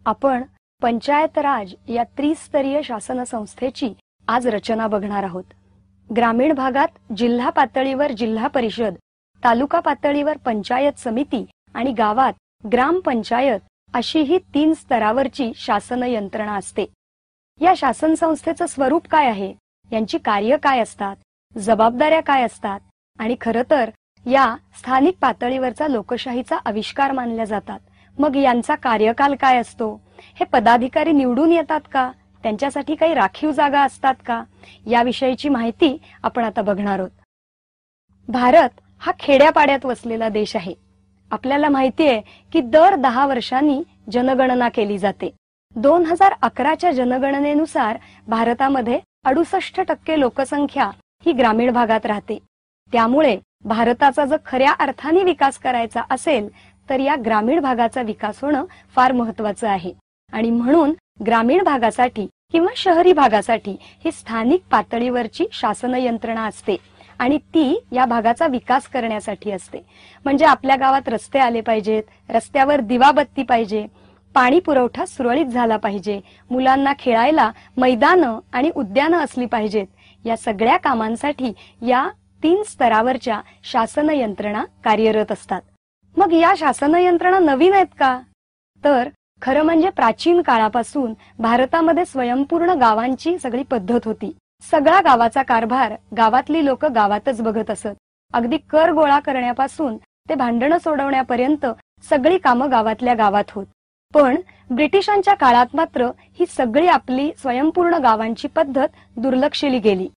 आपण पंचायत राज या त्रिस्तरीय शासन संस्थेची आज रचना बघणार आहोत। ग्रामीण भागात जिल्हा पातळीवर जिल्हा परिषद, तालुका पातळीवर पंचायत समिती आणि गावात ग्रामपंचायत अशी ही 3 स्तरावरची शासन यंत्रणा असते। या शासन संस्थेचं स्वरूप काय आहे, यांची कार्य काय असतात, जबाबदाऱ्या काय असतात आणि खरं तर या स्थानिक पातळीवरचा लोकशाहीचा आविष्कार मानल्या जातात। मग यांचा कार्यकाल काय असतो, हे पदाधिकारी निवडून येतात का, त्यांच्यासाठी काही राखीव जागा असतात का, याविषयीची माहिती आपण आता बघणार आहोत। भारत हा खेड्यापाड्यात वसलेला देश आहे। आपल्याला माहिती आहे की दर 10 वर्षांनी जनगणना केली जाते। 2011च्या जनगणनेनुसार भारतामध्ये 68% लोकसंख्या ही ग्रामीण भागात राहते। त्यामुळे भारताचा जर खऱ्या अर्थाने विकास करायचा असेल तर या ग्रामीण भागाचा विकास होणं फार महत्त्वाचं आहे आणि म्हणून ग्रामीण भागासाठी किंवा शहरी भागासाठी ही स्थानिक पातळीवरची शासन यंत्रणा असते आणि ती या भागाचा विकास करण्यासाठी असते। म्हणजे आपल्या गावात रस्ते आले पाहिजेत, रस्त्यावर दिवाबत्ती पाहिजे, पाणी पुरवठा सुरळीत झाला पाहिजे, मुलांना खेळायला मैदानं आणि उद्यानं असली पाहिजेत। या सगळ्या कामांसाठी या 3 स्तरावरच्या शासन यंत्रणा कार्यरत असतात। मग या शासन यंत्रणा नवीन आहेत का, तर खरं म्हणजे प्राचीन काळापासून भारतामध्ये स्वयंपूर्ण गावांची सगळी पद्धत होती। सगळा गावाचा कारभार गावातली लोक गावातच बघत असत। अगदी कर गोळा करण्यापासून ते भांडणं सोडवण्यापर्यंत सगळी कामं गावातल्या गावात होत। पण ब्रिटिशांच्या काळात मात्र ही सगळी आपली स्वयंपूर्ण गावांची पद्धत दुर्लक्षिली गेली।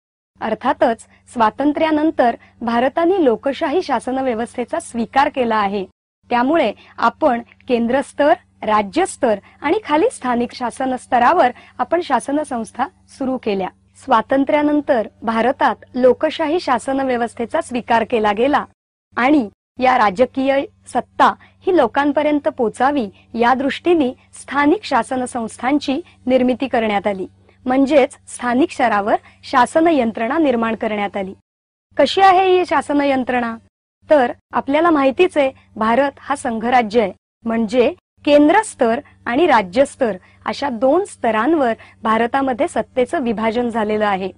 अर्थातच स्वातंत्र्यानंतर भारताने लोकशाही शासन व्यवस्थेचा स्वीकार केला आहे। त्यामुळे आपण केंद्र स्तर, राज्य स्तर आणि खाली स्थानिक शासन स्तरावर आपण शासन संस्था सुरू केल्या। स्वातंत्र्यानंतर भारतात लोकशाही शासन व्यवस्थेचा स्वीकार केला गेला आणि या राजकीय सत्ता ही लोकांपर्यंत पोचावी या दृष्टीने स्थानिक शासन संस्थांची निर्मिती करण्यात आली। म्हणजेच स्थानिक स्तरावर शासन यंत्रणा निर्माण करण्यात आली। कशी आहे ही शासन यंत्रणा, तर आपल्याला माहितीच आहे भारत हा संघराज्य आहे। म्हणजे केंद्र स्तर आणि राज्य स्तर अशा 2 स्तरांवर भारतामध्ये सत्तेचं विभाजन झालेलं आहे।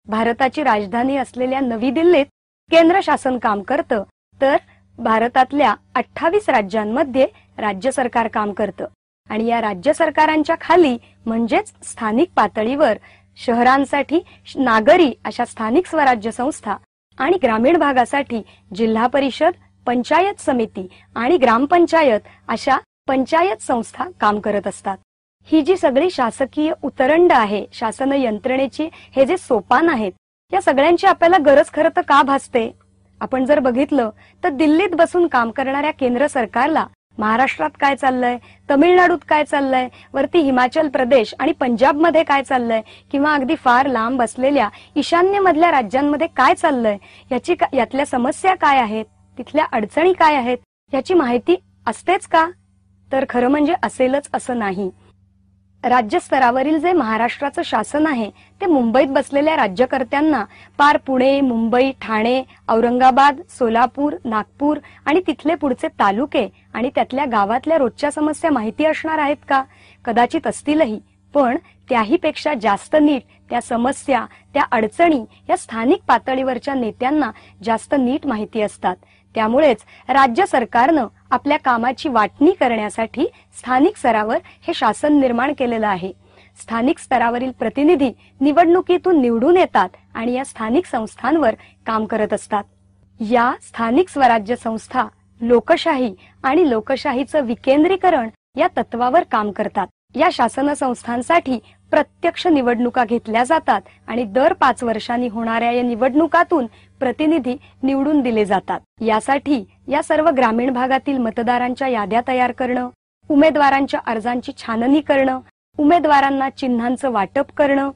भारताची राजधानी असलेल्या नवी दिल्लीत केंद्र शासन काम करतं, तर भारतातल्या 28 राज्यांमध्ये राज्य सरकार काम करतं आणि या राज्य सरकारांच्या खाली म्हणजेच स्थानिक पातळीवर शहरांसाठी नागरी अशा स्थानिक स्वराज्य संस्था आणि ग्रामीण भागासाठी जिल्हा परिषद, पंचायत समिती आणि ग्रामपंचायत अशा पंचायत संस्था काम करत असतात। ही जी सगळी शासकीय उतरंड आहे, शासन यंत्रणेची हे जे सोपान आहेत, या सगळ्यांची आपल्याला गरज खरं तर का भासते। आपण जर बघितलं तर दिल्लीत बसून काम करणाऱ्या केंद्र सरकारला महाराष्ट्रात काय चाललंय, तमिळनाडूत काय चाललंय, वरती हिमाचल प्रदेश आणि पंजाबमध्ये काय चाललंय किंवा अगदी फार लांब असलेल्या ईशान्येमधल्या राज्यांमध्ये काय चाललंय, यातल्या समस्या काय आहेत, तिथल्या अडचणी काय आहेत, याची माहिती असतेच का, तर खरं म्हणजे असेलच असं नाही। राज्य स्तरावरील जे महाराष्ट्राचं शासन आहे ते मुंबईत बसलेल्या राज्यकर्त्यांना पार पुणे, मुंबई, ठाणे, औरंगाबाद, सोलापूर, नागपूर आणि तिथले पुढचे तालुके आणि त्यातल्या गावातल्या रोजच्या समस्या माहिती असणार आहेत का, कदाचित असतीलही, पण त्याही पेक्षा जास्त नीट त्या समस्या, त्या अडचणी या स्थानिक पातळीवरच्या नेत्यांना जास्त नीट माहिती असतात। त्यामुळेच राज्य सरकारनं आपल्या कामाची वाटणी करण्यासाठी स्थानिक स्तरावर हे शासन निर्माण केलेलं आहे। स्थानिक स्तरावरील प्रतिनिधी निवडणुकीतून निवडून येतात आणि या स्थानिक संस्थांवर काम करत असतात। या स्थानिक स्वराज्य संस्था लोकशाही आणि लोकशाहीचं विकेंद्रीकरण या तत्वावर काम करतात। या शासन संस्थांसाठी प्रत्यक्ष निवडणुका घेतल्या जातात आणि दर 5 वर्षांनी होणाऱ्या या निवडणुकातून प्रतिनिधी निवडून दिले जातात। यासाठी या सर्व ग्रामीण भागातील मतदारांच्या याद्या तयार करणं, उमेदवारांच्या अर्जांची छाननी करणं, उमेदवारांना चिन्हांचं वाटप करणं,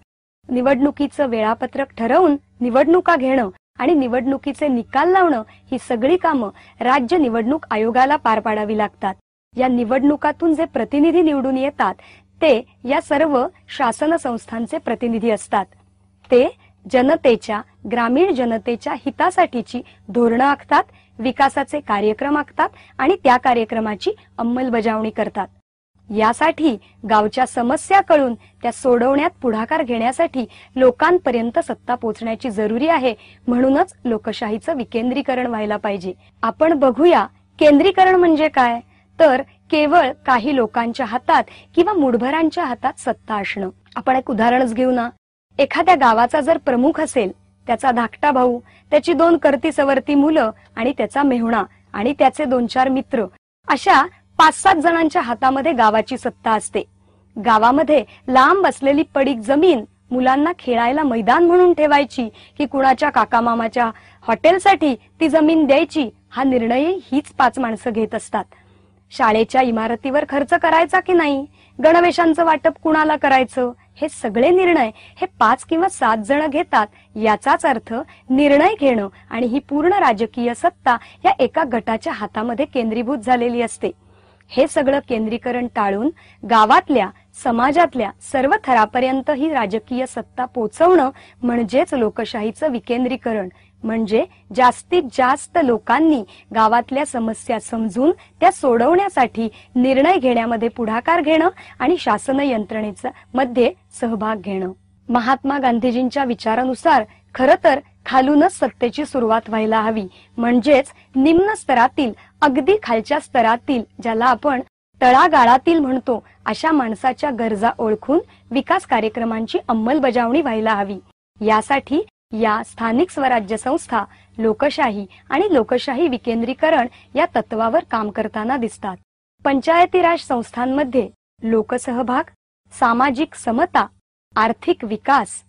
निवडणुकीचं वेळापत्रक ठरवून निवडणुका घेणं आणि निवडणुकीचे निकाल लावणं ही सगळी कामं राज्य निवडणूक आयोगाला पार पाडावी लागतात। या निवडणुकातून जे प्रतिनिधी निवडून येतात ते या सर्व शासन संस्थांचे प्रतिनिधी असतात। ते जनतेच्या, ग्रामीण जनतेच्या हितासाठीची धोरणं आखतात, विकासाचे कार्यक्रम आखतात आणि त्या कार्यक्रमाची अंमलबजावणी करतात। यासाठी गावच्या समस्या कळून त्या सोडवण्यात पुढाकार घेण्यासाठी लोकांपर्यंत सत्ता पोहोचण्याची जरुरी आहे. म्हणूनच लोकशाहीचं विकेंद्रीकरण व्हायला पाहिजे. आपण बघूया केंद्रीकरण म्हणजे काय, तर केवळ काही लोकांच्या हातात किंवा मुठभरांच्या हातात सत्ता असणं. आपण एक उदाहरणच घेऊ ना. एखाद्या गावाचा जर प्रमुख असेल, त्याचा धाकटा भाऊ, त्याची 2 करती सवरती मुलं आणि त्याचा मेहुणा आणि त्याचे 2-4 मित्र, अशा 5-7 जणांच्या हातामध्ये गावाची सत्ता असते. गावामध्ये लांब असलेली पडीक जमीन मुलांना खेळायला मैदान म्हणून ठेवायची की कुणाच्या काकामामाच्या हॉटेलसाठी ती जमीन द्यायची, हा निर्णय हीच 5 माणसं घेत असतात. शाळेच्या इमारतीवर खर्च करायचा की नाही, गणवेशांचं वाटप कुणाला करायचं, हे सगळे निर्णय हे 5 किंवा 7 जण घेतात. याचाच अर्थ निर्णय घेणं आणि ही पूर्ण राजकीय सत्ता या एका गटाच्या हातामध्ये केंद्रीभूत झालेली असते. हे सगळं केंद्रीकरण टाळून गावातल्या, समाजातल्या सर्व थरापर्यंत ही राजकीय सत्ता पोहोचवणं म्हणजेच लोकशाहीचं विकेंद्रीकरण. म्हणजे जास्तीत जास्त लोकांनी गावातल्या समस्या समजून त्या सोडवण्यासाठी निर्णय घेण्यामध्ये पुढाकार घेणं आणि शासन यंत्रणेचा मध्ये सहभाग घेणं. महात्मा गांधीजींच्या विचारानुसार खरं तर खालूनच सत्तेची सुरुवात व्हायला हवी. म्हणजेच निम्न स्तरातील, अगदी खालच्या स्तरातील, ज्याला आपण तळागाळातील म्हणतो, अशा माणसाच्या गरजा ओळखून विकास कार्यक्रमांची अंमलबजावणी व्हायला हवी. यासाठी या स्थानिक स्वराज्य संस्था लोकशाही आणि लोकशाही विकेंद्रीकरण या तत्वावर काम करताना दिसतात. पंचायती राज संस्थांमध्ये लोकसहभाग, सामाजिक समता, आर्थिक विकास,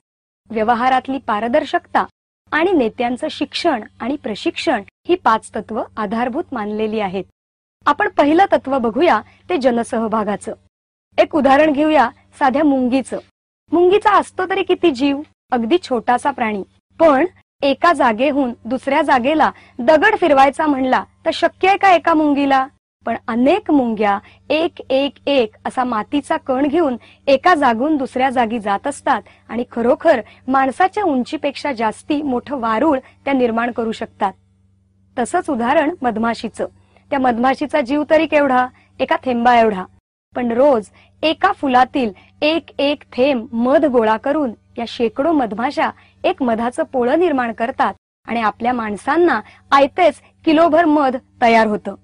व्यवहारातली पारदर्शकता आणि नेत्यांचं शिक्षण आणि प्रशिक्षण ही 5 तत्व आधारभूत मानलेली आहेत. आपण पहिलं तत्व बघूया ते जनसहभागाचं. एक उदाहरण घेऊया साध्या मुंगीचं. मुंगीचा असतो तरी किती जीव, अगदी छोटासा प्राणी, पण एका जागेहून दुसऱ्या जागेला दगड फिरवायचा म्हणला तर शक्य आहे का एका मुंगीला? पण अनेक मुंग्या एक एक एक असा मातीचा कण घेऊन एका जागून दुसऱ्या जागी जात असतात आणि खरोखर माणसाच्या उंचीपेक्षा जास्ती मोठं वारूळ त्या निर्माण करू शकतात. तसंच उदाहरण मधमाशीचं. त्या मधमाशीचा जीव तरी केवढा, एका थेंबा एवढा, पण रोज एका फुलातील एक एक थेंब मध गोळा करून या शेकडो मधमाशा एक मधाचं पोळं निर्माण करतात आणि आपल्या माणसांना आयतेच किलोभर मध तयार होतं.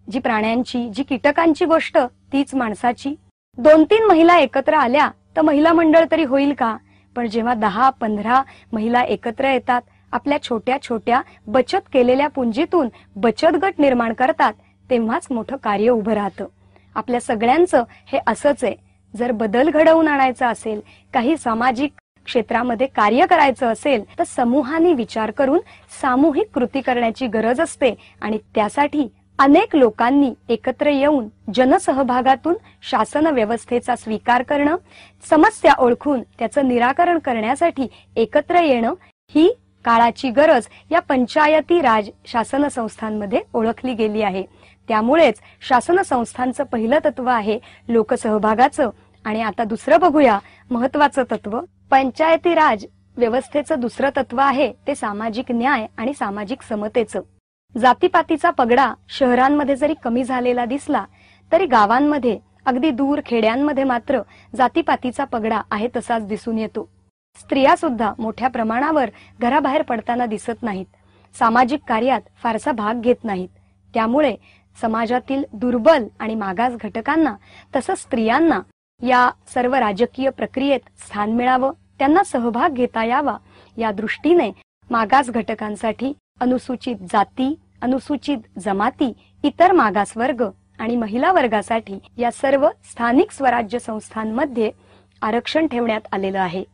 जी प्राण्यांची, जी कीटकांची गोष्ट तीच माणसाची. 2-3 महिला एकत्र आल्या तर महिला मंडळ तरी होईल का? पण जेव्हा 10-15 महिला एकत्र येतात, आपल्या छोट्या छोट्या बचत केलेल्या पुंजीतून बचत गट निर्माण करतात, तेव्हाच मोठं कार्य उभं राहतं. आपल्या सगळ्यांचं हे असंच आहे. जर बदल घडवून आणायचा असेल, काही सामाजिक क्षेत्रामध्ये कार्य करायचं असेल, तर समूहाने विचार करून सामूहिक कृती करण्याची गरज असते आणि त्यासाठी अनेक लोकांनी एकत्र येऊन जनसहभागातून शासन व्यवस्थेचा स्वीकार करणं, समस्या ओळखून त्याचं निराकरण करण्यासाठी एकत्र येणं ही काळाची गरज या पंचायती राज शासन संस्थांमध्ये ओळखली गेली आहे. त्यामुळेच शासन संस्थांचं पहिलं तत्व आहे लोकसहभागाचं. आणि आता दुसरं बघूया महत्वाचं तत्व. पंचायती राज व्यवस्थेचं दुसरं तत्व आहे ते सामाजिक न्याय आणि सामाजिक समतेचं. जातीपातीचा पगडा शहरांमध्ये जरी कमी झालेला दिसला तरी गावांमध्ये, अगदी दूर खेड्यांमध्ये मात्र जातीपातीचा पगडा आहे तसाच दिसून येतो. स्त्रिया सुद्धा मोठ्या प्रमाणावर घराबाहेर पडताना दिसत नाहीत, सामाजिक कार्यात फारसा भाग घेत नाहीत. त्यामुळे समाजातील दुर्बल आणि मागास घटकांना तसंच स्त्रियांना या सर्व राजकीय प्रक्रियेत स्थान मिळावं, त्यांना सहभाग घेता यावा, या दृष्टीने मागास घटकांसाठी अनुसूचित जाती, अनुसूचित जमाती, इतर मागास वर्ग आणि महिला वर्गासाठी या सर्व स्थानिक स्वराज्य संस्थांमध्ये आरक्षण ठेवण्यात आलेलं आहे.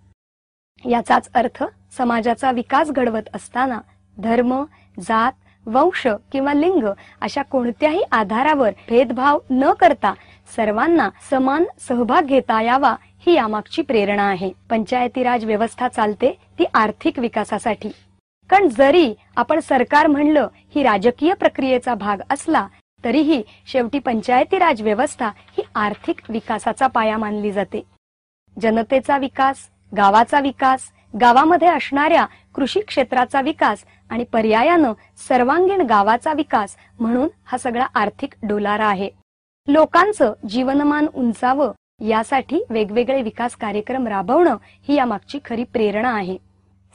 याचाच अर्थ समाजाचा विकास घडवत असताना धर्म, जात, वंश किंवा लिंग अशा कोणत्याही आधारावर भेदभाव न करता सर्वांना समान सहभाग घेता यावा, ही यामागची प्रेरणा आहे. पंचायती राज व्यवस्था चालते ती आर्थिक विकासासाठी. कारण जरी आपण सरकार म्हणलं ही राजकीय प्रक्रियेचा भाग असला तरीही शेवटी पंचायती राज व्यवस्था ही आर्थिक विकासाचा पाया मानली जाते. जनतेचा विकास, गावाचा विकास, गावामध्ये असणाऱ्या कृषी क्षेत्राचा विकास आणि पर्यायानं सर्वांगीण गावाचा विकास म्हणून हा सगळा आर्थिक डोलारा आहे. लोकांचं जीवनमान उंचावं यासाठी वेगवेगळे विकास कार्यक्रम राबवणं ही यामागची खरी प्रेरणा आहे.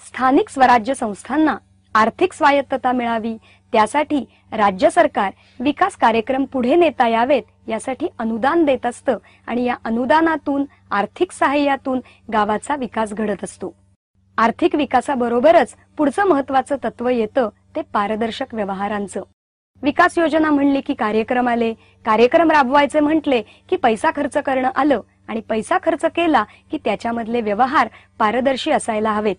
स्थानिक स्वराज्य संस्थांना आर्थिक स्वायत्तता मिळावी, त्यासाठी राज्य सरकार विकास कार्यक्रम पुढे नेता यावेत यासाठी अनुदान देत असतं आणि या अनुदानातून, आर्थिक सहाय्यातून गावाचा विकास घडत असतो. आर्थिक विकासाबरोबरच पुढचं महत्वाचं तत्व येतं ते पारदर्शक व्यवहारांचं. विकास योजना म्हणली की कार्यक्रम आले, कार्यक्रम राबवायचे म्हटले की पैसा खर्च करणं आलं आणि पैसा खर्च केला की त्याच्यामधले व्यवहार पारदर्शी असायला हवेत.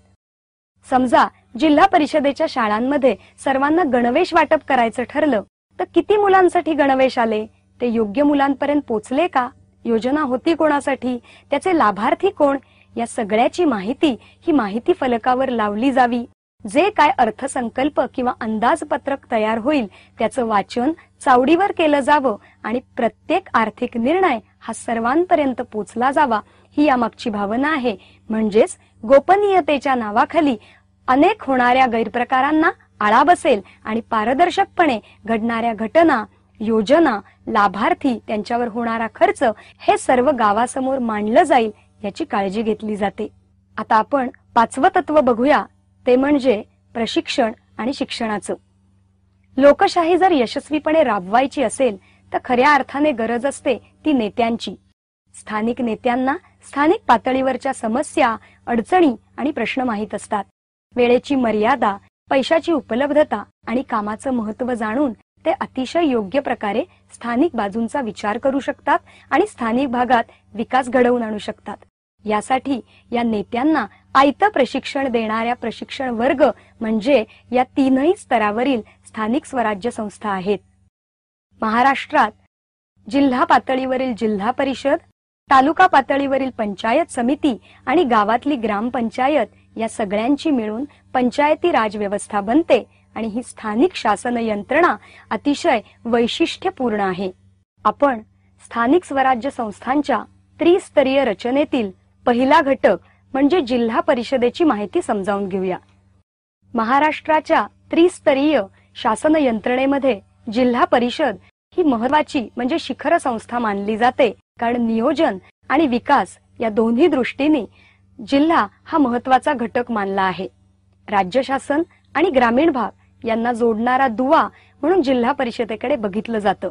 समजा जिल्हा परिषदेच्या शाळांमध्ये सर्वांना गणवेश वाटप करायचं ठरलं तर किती मुलांसाठी गणवेश आले, ते योग्य मुलांपर्यंत पोचले का, योजना होती कोणासाठी, त्याचे लाभार्थी कोण, या सगळ्याची माहिती ही माहिती फलकावर लावली जावी. जे काय अर्थसंकल्प किंवा अंदाजपत्रक तयार होईल त्याचं वाचन चावडीवर केलं जावं आणि प्रत्येक आर्थिक निर्णय हा सर्वांपर्यंत पोचला जावा ही यामागची भावना आहे. म्हणजेच गोपनीयतेच्या नावाखाली अनेक होणाऱ्या गैरप्रकारांना आळा बसेल आणि पारदर्शकपणे घडणाऱ्या घटना, योजना, लाभार्थी, त्यांच्यावर होणारा खर्च हे सर्व गावासमोर मांडलं जाईल याची काळजी घेतली जाते. आता आपण पाचवं तत्व बघूया, ते म्हणजे प्रशिक्षण आणि शिक्षणाचं. लोकशाही जर यशस्वीपणे राबवायची असेल तर खऱ्या अर्थाने गरज असते ती नेत्यांची. स्थानिक नेत्यांना स्थानिक पातळीवरच्या समस्या, अडचणी आणि प्रश्न माहीत असतात. वेळेची मर्यादा, पैशाची उपलब्धता आणि कामाचं महत्त्व जाणून ते अतिशय योग्य प्रकारे स्थानिक बाजूंचा विचार करू शकतात आणि स्थानिक भागात विकास घडवून आणू शकतात. यासाठी या नेत्यांना आयतं प्रशिक्षण देणाऱ्या प्रशिक्षण वर्ग म्हणजे या तीनही स्तरावरील स्थानिक स्वराज्य संस्था आहेत. महाराष्ट्रात जिल्हा पातळीवरील जिल्हा परिषद, तालुका पातळीवरील पंचायत समिती आणि गावातली ग्रामपंचायत या सगळ्यांची मिळून पंचायती राज व्यवस्था बनते आणि ही स्थानिक शासन यंत्रणा अतिशय वैशिष्ट्यपूर्ण आहे. आपण स्थानिक स्वराज्य संस्थांच्या त्रिस्तरीय रचनेतील पहिला घटक म्हणजे जिल्हा परिषदेची माहिती समजावून घेऊया. महाराष्ट्राच्या त्रिस्तरीय शासन यंत्रणेमध्ये जिल्हा परिषद ही महत्वाची म्हणजे शिखर संस्था मानली जाते, कारण नियोजन आणि विकास या दोन्ही दृष्टीने जिल्हा हा महत्वाचा घटक मानला आहे. राज्य शासन आणि ग्रामीण भाग यांना जोडणारा दुवा म्हणून जिल्हा परिषदेकडे बघितलं जातं.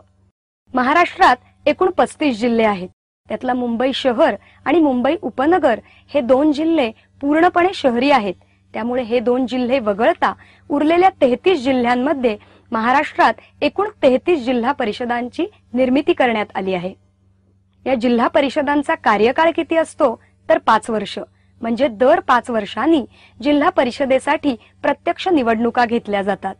महाराष्ट्रात एकूण 35 जिल्हे आहेत. त्यातला मुंबई शहर आणि मुंबई उपनगर हे 2 जिल्हे पूर्णपणे शहरी आहेत. त्यामुळे हे 2 जिल्हे वगळता उरलेल्या 33 जिल्ह्यांमध्ये महाराष्ट्रात एकूण 33 जिल्हा परिषदांची निर्मिती करण्यात आली आहे. या जिल्हा परिषदांचा कार्यकाळ किती असतो तर 5 वर्ष. म्हणजे दर 5 वर्षांनी जिल्हा परिषदेसाठी प्रत्यक्ष निवडणुका घेतल्या जातात.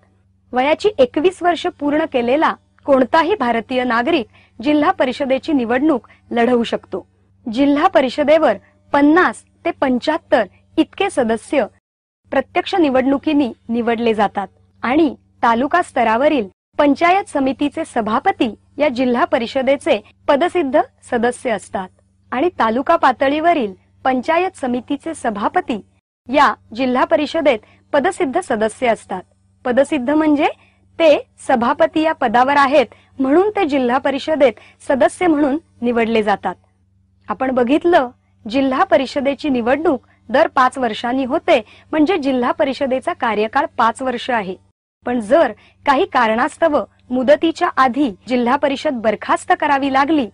वयाची 21 वर्ष पूर्ण केलेला कोणताही भारतीय नागरिक जिल्हा परिषदेची निवडणूक लढवू शकतो. जिल्हा परिषदेवर 50 ते 75 इतके सदस्य प्रत्यक्ष निवडणुकीने निवडले जातात आणि तालुका स्तरावरील पंचायत समितीचे सभापती या जिल्हा परिषदेचे पदसिद्ध सदस्य असतात आणि तालुका पातळीवरील पंचायत समितीचे सभापती या जिल्हा परिषदेत पदसिद्ध सदस्य असतात. पदसिद्ध म्हणजे ते सभापती या पदावर आहेत म्हणून ते जिल्हा परिषदेत सदस्य म्हणून निवडले जातात. आपण बघितलं जिल्हा परिषदेची निवडणूक दर 5 वर्षांनी होते, म्हणजे जिल्हा परिषदेचा कार्यकाळ 5 वर्ष आहे. पण जर काही कारणास्तव मुदतीच्या आधी जिल्हा परिषद बरखास्त करावी लागली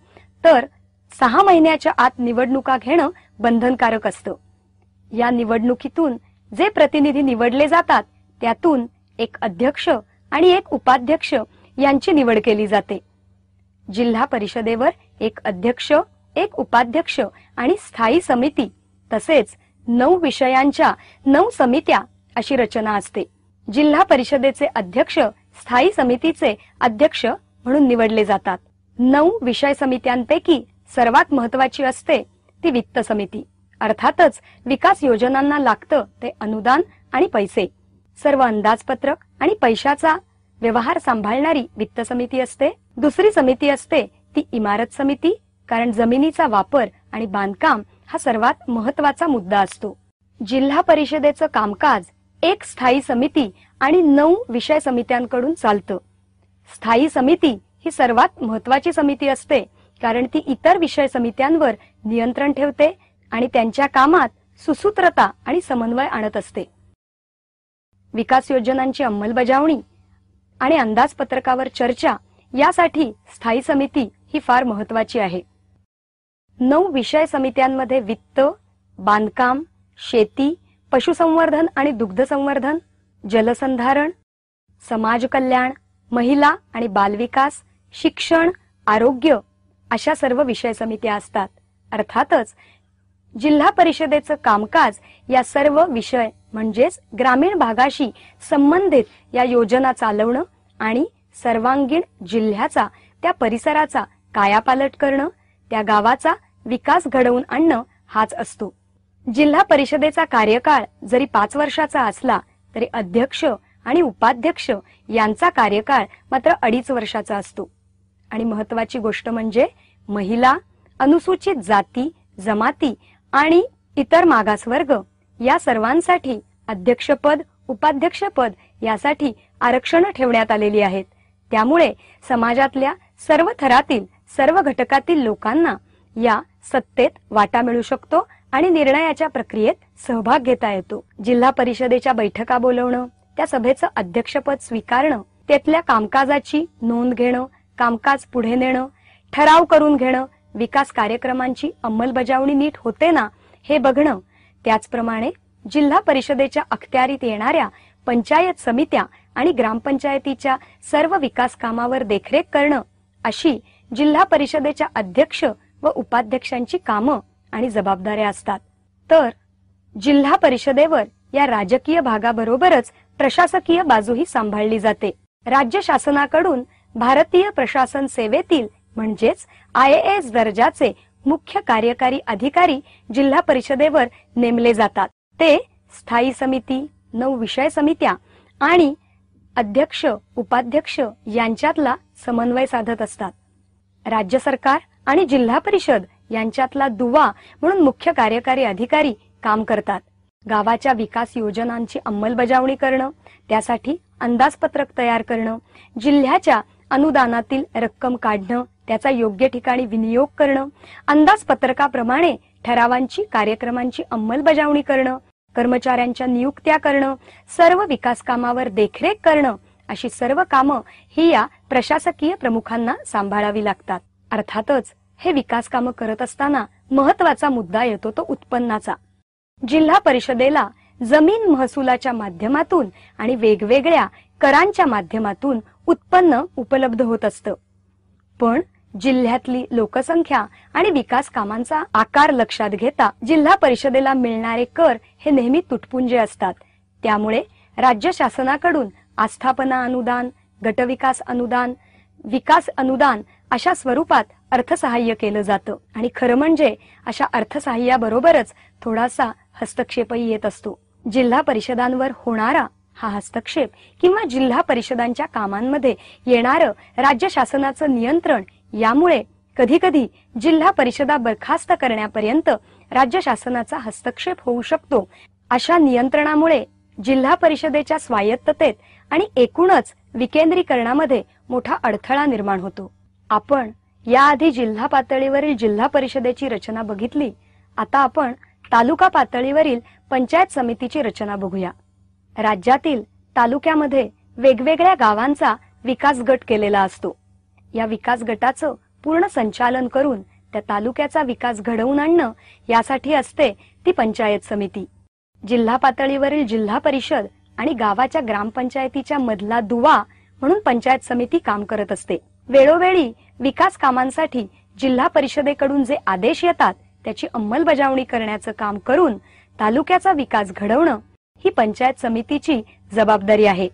तर 6 महिन्याच्या आत निवडणुका घेणं बंधनकारक असतं. या निवडणुकीतून जे प्रतिनिधी निवडले जातात त्यातून एक अध्यक्ष आणि एक उपाध्यक्ष यांची निवड केली जाते. जिल्हा परिषदेवर एक अध्यक्ष, एक उपाध्यक्ष आणि स्थायी समिती तसेच 9 विषयांच्या 9 समित्या अशी रचना असते. जिल्हा परिषदेचे अध्यक्ष स्थायी समितीचे अध्यक्ष म्हणून निवडले जातात. 9 विषय समित्यांपैकी सर्वात महत्वाची असते ती वित्त समिती. अर्थातच विकास योजनांना लागतं ते अनुदान आणि पैसे. सर्व अंदाजपत्रक आणि पैशाचा व्यवहार सांभाळणारी वित्त समिती असते. दुसरी समिती असते ती इमारत समिती, कारण जमिनीचा वापर आणि बांधकाम हा सर्वात महत्वाचा मुद्दा असतो. जिल्हा परिषदेचं कामकाज एक स्थायी समिती आणि 9 विषय समित्यांकडून चालतं. स्थायी समिती ही सर्वात महत्त्वाची समिती असते, कारण ती इतर विषय समित्यांवर नियंत्रण ठेवते आणि त्यांच्या कामात सुसूत्रता आणि समन्वय आणत असते. विकास योजनांची अंमलबजावणी आणि अंदाजपत्रकावर चर्चा यासाठी स्थायी समिती ही फार महत्त्वाची आहे. 9 विषय समित्यांमध्ये वित्त, बांधकाम, शेती, पशुसंवर्धन आणि दुग्धसंवर्धन, जलसंधारण, समाज कल्याण, महिला आणि बालविकास, शिक्षण, आरोग्य अशा सर्व विषय समित्या असतात. अर्थातच जिल्हा परिषदेचं कामकाज या सर्व विषय म्हणजेच ग्रामीण भागाशी संबंधित या योजना चालवणं आणि सर्वांगीण जिल्ह्याचा, त्या परिसराचा कायापालट करणं, त्या गावाचा विकास घडवून आणणं हाच असतो. जिल्हा परिषदेचा कार्यकाळ जरी 5 वर्षाचा असला तरी अध्यक्ष आणि उपाध्यक्ष यांचा कार्यकाळ मात्र 2.5 वर्षाचा असतो. आणि महत्त्वाची गोष्ट म्हणजे महिला, अनुसूचित जाती, जमाती आणि इतर मागासवर्ग या सर्वांसाठी अध्यक्षपद, उपाध्यक्षपद यासाठी आरक्षण ठेवण्यात आलेली आहेत. त्यामुळे समाजातल्या सर्व थरातील, सर्व घटकातील लोकांना या सत्तेत वाटा मिळू शकतो आणि निर्णयाच्या प्रक्रियेत सहभाग घेता येतो. जिल्हा परिषदेच्या बैठका बोलवणं, त्या सभेचं अध्यक्षपद स्वीकारणं, त्यातल्या कामकाजाची नोंद घेणं, कामकाज पुढे नेणं, ठराव करून घेणं, विकास कार्यक्रमांची अंमलबजावणी नीट होते ना हे बघणं, त्याचप्रमाणे जिल्हा परिषदेच्या अखत्यारीत येणाऱ्या पंचायत समित्या आणि ग्रामपंचायतीच्या सर्व विकास कामावर देखरेख करणं अशी जिल्हा परिषदेच्या अध्यक्ष व उपाध्यक्षांची कामं आणि जबाबदाऱ्या असतात. तर जिल्हा परिषदेवर या राजकीय भागाबरोबरच प्रशासकीय बाजूही सांभाळली जाते. राज्य शासनाकडून भारतीय प्रशासन सेवेतील म्हणजेच IAS दर्जाचे मुख्य कार्यकारी अधिकारी जिल्हा परिषदेवर नेमले जातात. ते स्थायी समिती, 9 विषय समित्या आणि अध्यक्ष, उपाध्यक्ष यांच्यातला समन्वय साधत असतात. राज्य सरकार आणि जिल्हा परिषद यांच्यातला दुवा म्हणून मुख्य कार्यकारी अधिकारी काम करतात. गावाच्या विकास योजनांची अंमलबजावणी करणं, त्यासाठी अंदाजपत्रक तयार करणं, जिल्ह्याच्या अनुदानातील रक्कम काढणं, त्याचा योग्य ठिकाणी विनियोग करणं, अंदाजपत्रकाप्रमाणे ठरावांची, कार्यक्रमांची अंमलबजावणी करणं, कर्मचाऱ्यांच्या नियुक्त्या करणं, सर्व विकास कामावर देखरेख करणं अशी सर्व कामं ही या प्रशासकीय प्रमुखांना सांभाळावी लागतात. अर्थातच हे विकास कामं करत असताना महत्त्वाचा मुद्दा येतो तो उत्पन्नाचा. जिल्हा परिषदेला जमीन महसुलाच्या माध्यमातून आणि वेगवेगळ्या करांच्या माध्यमातून उत्पन्न उपलब्ध होत असतं. पण जिल्ह्यातली लोकसंख्या आणि विकास कामांचा आकार लक्षात घेता जिल्हा परिषदेला मिळणारे कर हे नेहमी तुटपुंजे असतात. त्यामुळे राज्य शासनाकडून आस्थापना अनुदान, गटविकास अनुदान, विकास अनुदान अशा स्वरूपात अर्थसहाय्य केलं जातं. आणि खरं म्हणजे अशा अर्थसहाय्याबरोबरच थोडासा हस्तक्षेपही येत असतो. जिल्हा परिषदांवर होणारा हा हस्तक्षेप किंवा जिल्हा परिषदांच्या कामांमध्ये येणारं राज्य शासनाचं नियंत्रण यामुळे कधी कधी जिल्हा परिषदा बरखास्त करण्यापर्यंत राज्य शासनाचा हस्तक्षेप होऊ शकतो. अशा नियंत्रणामुळे जिल्हा परिषदेच्या स्वायत्ततेत आणि एकूणच विकेंद्रीकरणामध्ये मोठा अडथळा निर्माण होतो. आपण याआधी जिल्हा पातळीवरील जिल्हा परिषदेची रचना बघितली. आता आपण तालुका पातळीवरील पंचायत समितीची रचना बघूया. राज्यातील तालुक्यामध्ये वेगवेगळ्या गावांचा विकास गट केलेला असतो. या विकास गटाचं पूर्ण संचालन करून त्या तालुक्याचा विकास घडवून आणणं यासाठी असते ती पंचायत समिती. जिल्हा पातळीवरील जिल्हा परिषद आणि गावाच्या ग्रामपंचायतीच्या मधला दुवा म्हणून पंचायत समिती काम करत असते. वेळोवेळी विकास कामांसाठी जिल्हा परिषदेकडून जे आदेश येतात त्याची अंमलबजावणी करण्याचं काम करून तालुक्याचा विकास घडवणं ही पंचायत समितीची जबाबदारी आहे.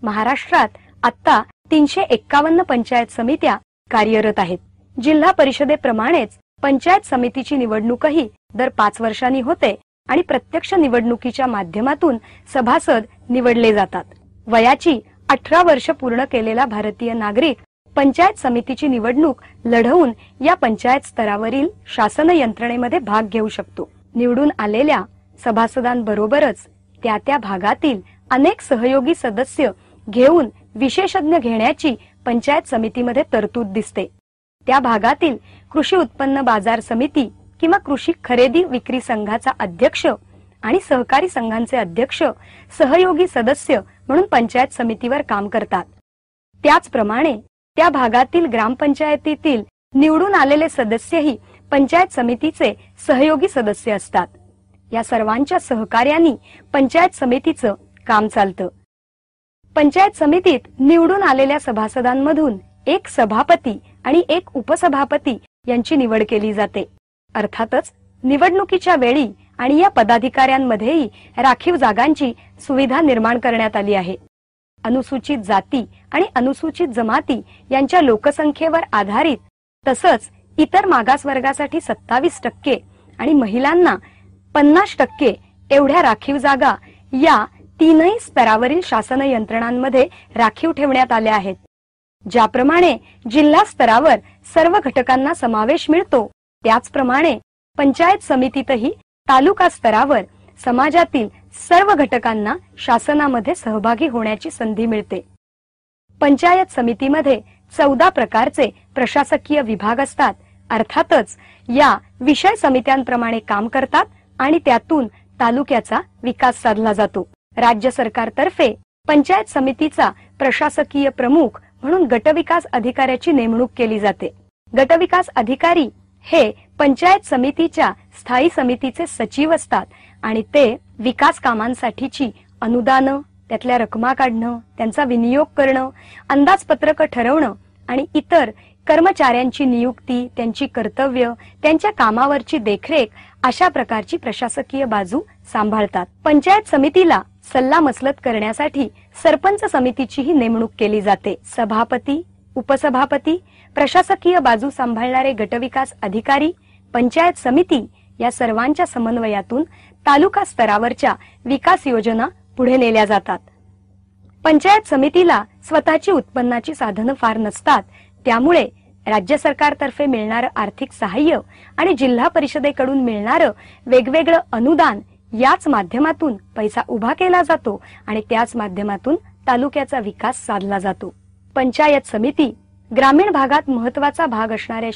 महाराष्ट्रात आता 351 पंचायत समित्या कार्यरत आहेत. जिल्हा परिषदेप्रमाणेच पंचायत समितीची निवडणूकही दर 5 वर्षांनी होते आणि प्रत्यक्ष निवडणुकीच्या माध्यमातून सभासद निवडले जातात. वयाची 18 वर्ष पूर्ण केलेला भारतीय नागरिक पंचायत समितीची निवडणूक लढवून या पंचायत स्तरावरील शासन यंत्रणेमध्ये भाग घेऊ शकतो. निवडून आलेल्या सभासदांबरोबरच त्या भागातील अनेक सहयोगी सदस्य घेऊन विशेषज्ञ घेण्याची पंचायत समितीमध्ये तरतूद दिसते। त्या भागातील कृषी उत्पन्न बाजार समिती किंवा कृषी खरेदी विक्री संघाचा अध्यक्ष आणि सहकारी संघांचे अध्यक्ष सहयोगी सदस्य म्हणून पंचायत समितीवर काम करतात। त्याचप्रमाणे त्या भागातील ग्रामपंचायतीतील निवडून आलेले सदस्यही पंचायत समितीचे सहयोगी सदस्य असतात। या सर्वांच्या सहकार्याने पंचायत समितीचं काम चालतं। पंचायत समितीत निवडून आलेल्या सभासदांमधून एक सभापती आणि एक उपसभापती यांची निवड केली जाते। अर्थातच निवडणुकीच्या वेळी आणि या पदाधिकाऱ्यांमध्येही राखीव जागांची सुविधा निर्माण करण्यात आली आहे। अनुसूचित जाती आणि अनुसूचित जमाती यांच्या लोकसंख्येवर आधारित तसंच इतर मागासवर्गासाठी 27% आणि महिलांना 50% एवढ्या राखीव जागा या तीनही स्तरावरील शासन यंत्रणांमध्ये राखीव ठेवण्यात आल्या आहेत। ज्याप्रमाणे जिल्हा स्तरावर सर्व घटकांना समावेश मिळतो, त्याचप्रमाणे पंचायत समितीतही तालुका स्तरावर समाजातील सर्व घटकांना शासनामध्ये सहभागी होण्याची संधी मिळते। पंचायत समितीमध्ये 14 प्रकारचे प्रशासकीय विभाग असतात। अर्थातच या विषय समित्यांप्रमाणे काम करतात आणि त्यातून तालुक्याचा विकास साधला जातो। राज्य सरकारतर्फे पंचायत समितीचा प्रशासकीय प्रमुख म्हणून गटविकास अधिकाऱ्याची नेमणूक केली जाते। गटविकास अधिकारी हे पंचायत समितीच्या स्थायी समितीचे सचिव असतात आणि ते विकास कामांसाठीची अनुदानं, त्यातल्या रकमा काढणं, त्यांचा विनियोग करणं, अंदाजपत्रक ठरवणं आणि इतर कर्मचाऱ्यांची नियुक्ती, त्यांची कर्तव्य, त्यांच्या कामावरची देखरेख अशा प्रकारची प्रशासकीय बाजू सांभाळतात। पंचायत समितीला सल्लामसलत करण्यासाठी सरपंच समितीचीही नेमणूक केली जाते। सभापती, उपसभापती, प्रशासकीय बाजू सांभाळणारे गटविकास अधिकारी, पंचायत समिती या सर्वांच्या समन्वयातून तालुका स्तरावरच्या विकास योजना पुढे नेल्या जातात। पंचायत समितीला स्वतःची उत्पन्नाची साधनं फार नसतात, त्यामुळे राज्य सरकारतर्फे मिळणारं आर्थिक सहाय्य आणि जिल्हा परिषदेकडून मिळणारं वेगवेगळं अनुदान याच माध्यमातून पैसा उभा केला जातो आणि त्याच माध्यमातून तालुक्याचा विकास साधला जातो। पंचायत समिती ग्रामीण भागात महत्त्वाचा भाग असणाऱ्या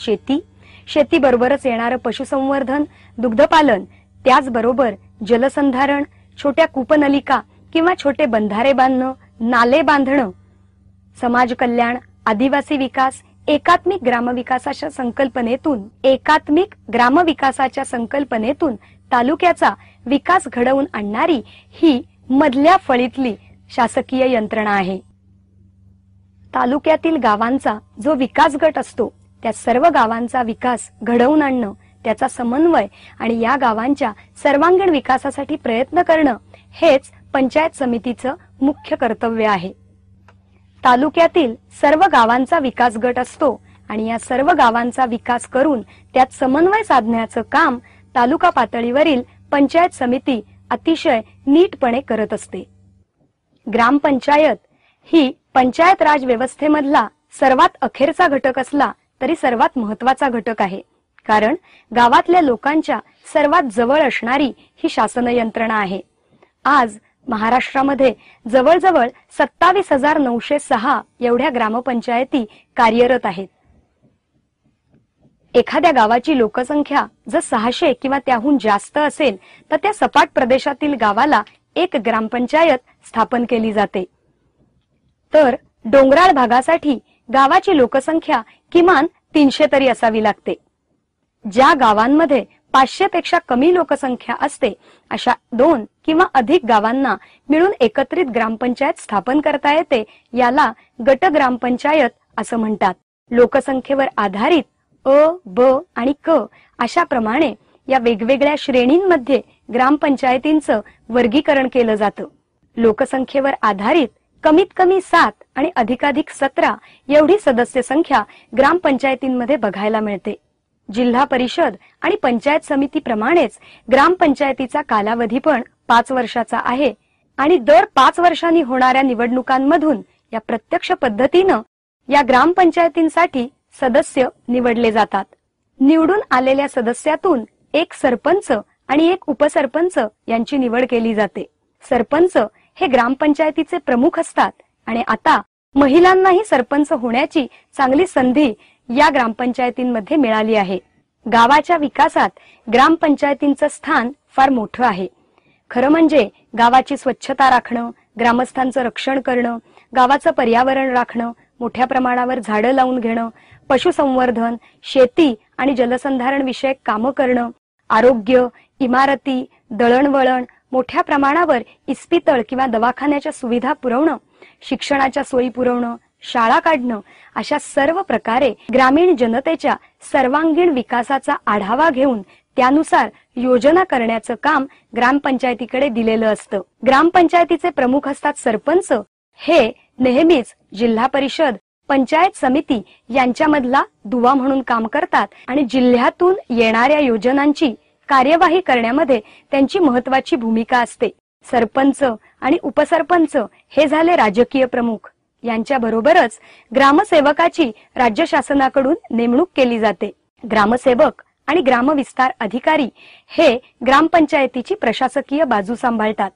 शेतीबरोबरच येणारं पशुसंवर्धन, दुग्धपालन, त्याचबरोबर जलसंधारण, छोट्या कूपनलिका किंवा छोटे बंधारे बांधणं, नाले बांधणं, समाज कल्याण, आदिवासी विकास, एकात्मिक ग्रामविकासाच्या संकल्पनेतून तालुक्याचा विकास घडवून आणणारी ही मधल्या फळीतली शासकीय यंत्रणा आहे। तालुक्यातील गावांचा जो विकास गट असतो, त्या सर्व गावांचा विकास घडवून आणणं, त्याचा समन्वय आणि या गावांच्या सर्वांगीण विकासासाठी प्रयत्न करणं हेच पंचायत समितीचं मुख्य कर्तव्य आहे। तालुक्यातील सर्व गावांचा विकास गट असतो आणि या सर्व गावांचा विकास करून त्यात समन्वय साधण्याचं काम तालुका पातळीवरील पंचायत समिती अतिशय नीटपणे करत असते। ग्रामपंचायत ही पंचायत राज व्यवस्थेमधला सर्वात अखेरचा घटक असला तरी सर्वात महत्त्वाचा घटक आहे, कारण गावातल्या लोकांच्या सर्वात जवळ असणारी ही शासन यंत्रणा आहे। आज महाराष्ट्रामध्ये जवळजवळ 27,906 एवढ्या ग्रामपंचायती कार्यरत आहेत। एखाद्या गावाची लोकसंख्या जर 600 किंवा त्याहून जास्त असेल तर त्या सपाट प्रदेशातील गावाला एक ग्रामपंचायत स्थापन केली जाते। तर डोंगराळ भागासाठी गावाची लोकसंख्या किमान 300 तरी असावी लागते। ज्या गावांमध्ये 500 पेक्षा कमी लोकसंख्या असते अशा 2 किंवा अधिक गावांना मिळून एकत्रित ग्रामपंचायत स्थापन करता येते, याला गट ग्रामपंचायत असं म्हणतात। लोकसंख्येवर आधारित अ, ब आणि क अशा प्रमाणे या वेगवेगळ्या श्रेणींमध्ये ग्रामपंचायतींचं वर्गीकरण केलं जातं। लोकसंख्येवर आधारित कमीत कमी 7 आणि अधिकाधिक 17 एवढी सदस्य संख्या ग्रामपंचायतींमध्ये बघायला मिळते। जिल्हा परिषद आणि पंचायत समितीप्रमाणेच ग्रामपंचायतीचा कालावधी पण 5 वर्षाचा आहे आणि दर 5 वर्षांनी होणाऱ्या निवडणुकांमधून या प्रत्यक्ष पद्धतीनं या ग्रामपंचायतींसाठी सदस्य निवडले जातात। निवडून आलेल्या सदस्यातून एक सरपंच आणि एक उपसरपंच यांची निवड केली जाते। सरपंच हे ग्रामपंचायतीचे प्रमुख असतात आणि आता महिलांनाही सरपंच होण्याची चांगली संधी या ग्रामपंचायतींमध्ये मिळाली आहे. गावाच्या विकासात ग्रामपंचायतींचं स्थान फार मोठं आहे. खरं म्हणजे गावाची स्वच्छता राखणं, ग्रामस्थांचं रक्षण करणं, गावाचं पर्यावरण राखणं, मोठ्या प्रमाणावर झाडं लावून घेणं, पशुसंवर्धन, शेती आणि जलसंधारण विषयक कामं करणं, आरोग्य, इमारती, दळणवळण, मोठ्या प्रमाणावर इस्पितळ किंवा दवाखान्याच्या सुविधा पुरवणं, शिक्षणाच्या सोयी पुरवणं, शाळा काढणं, अशा सर्व प्रकारे ग्रामीण जनतेच्या सर्वांगीण विकासाचा आढावा घेऊन त्यानुसार योजना करण्याचं काम ग्रामपंचायतीकडे दिलेलं असतं. ग्रामपंचायतीचे प्रमुख असतात सरपंच. हे नेहमीच जिल्हा परिषद, पंचायत समिती यांच्यामधला दुवा म्हणून काम करतात आणि जिल्ह्यातून येणाऱ्या योजनांची कार्यवाही करण्यामध्ये त्यांची महत्वाची भूमिका असते. सरपंच आणि उपसरपंच हे झाले राजकीय प्रमुख. यांच्या बरोबरच ग्रामसेवकाची राज्य शासनाकडून नेमणूक केली जाते. ग्रामसेवक आणि ग्रामविस्तार अधिकारी हे ग्रामपंचायतीची प्रशासकीय बाजू सांभाळतात.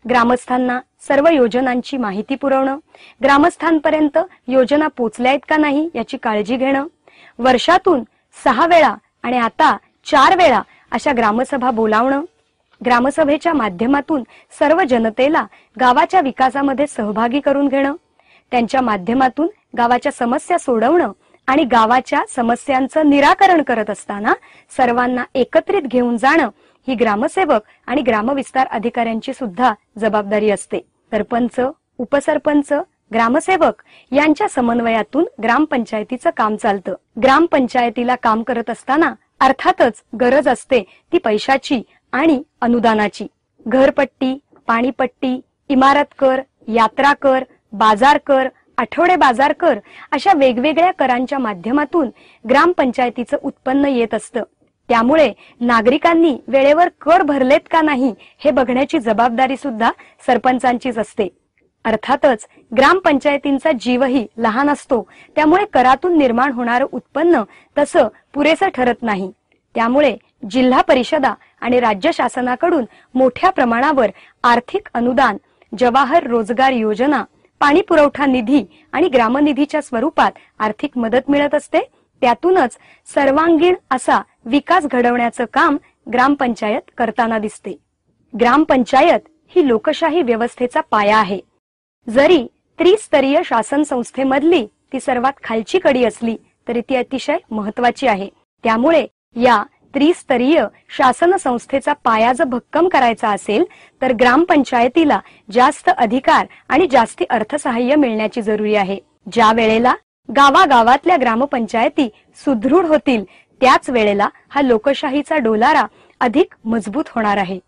ग्रामस्थांना सर्व योजनांची माहिती पुरवणं, ग्रामस्थांपर्यंत योजना पोचल्यात का नाही याची काळजी घेणं, वर्षातून 6 वेळा आणि आता 4 वेळा अशा ग्रामसभा बोलावणं, ग्रामसभेच्या माध्यमातून सर्व जनतेला गावाच्या विकासामध्ये सहभागी करून घेणं, त्यांच्या माध्यमातून गावाच्या समस्या सोडवणं आणि गावाच्या समस्यांचं निराकरण करत असताना सर्वांना एकत्रित घेऊन जाणं ही ग्रामसेवक आणि ग्रामविस्तार अधिकाऱ्यांची सुद्धा जबाबदारी असते. सरपंच, उपसरपंच, ग्रामसेवक यांच्या समन्वयातून ग्रामपंचायतीचं काम चालतं. ग्रामपंचायतीला काम करत असताना अर्थातच गरज असते ती पैशाची आणि अनुदानाची. घरपट्टी, पाणीपट्टी, इमारत कर, यात्रा कर, बाजार कर, आठवडे बाजार कर अशा वेगवेगळ्या करांच्या माध्यमातून ग्रामपंचायतीचं उत्पन्न येत असतं. त्यामुळे नागरिकांनी वेळेवर कर भरलेत का नाही हे बघण्याची जबाबदारी सुद्धा सरपंचांचीच असते. अर्थातच ग्रामपंचायतींचा जीवही लहान असतो, त्यामुळे करातून निर्माण होणारं उत्पन्न तसं पुरेसं ठरत नाही. त्यामुळे जिल्हा परिषदा आणि राज्य शासनाकडून मोठ्या प्रमाणावर आर्थिक अनुदान, जवाहर रोजगार योजना, पाणी पुरवठा निधी आणि ग्रामनिधीच्या स्वरूपात आर्थिक मदत मिळत असते. त्यातूनच सर्वांगीण असा विकास घडवण्याचं काम ग्रामपंचायत करताना दिसते. ग्रामपंचायत ही लोकशाही व्यवस्थेचा पाया आहे. जरी त्रिस्तरीय शासन संस्थेमधली ती सर्वात खालची कडी असली तरी ती अतिशय महत्वाची आहे. त्यामुळे या त्रिस्तरीय शासन संस्थेचा पाया जर भक्कम करायचा असेल तर ग्रामपंचायतीला जास्त अधिकार आणि जास्ती अर्थसहाय्य मिळण्याची जरुरी आहे. ज्या वेळेला गावागावातल्या ग्रामपंचायती सुदृढ होतील त्याच वेळेला हा लोकशाहीचा डोलारा अधिक मजबूत होणार आहे.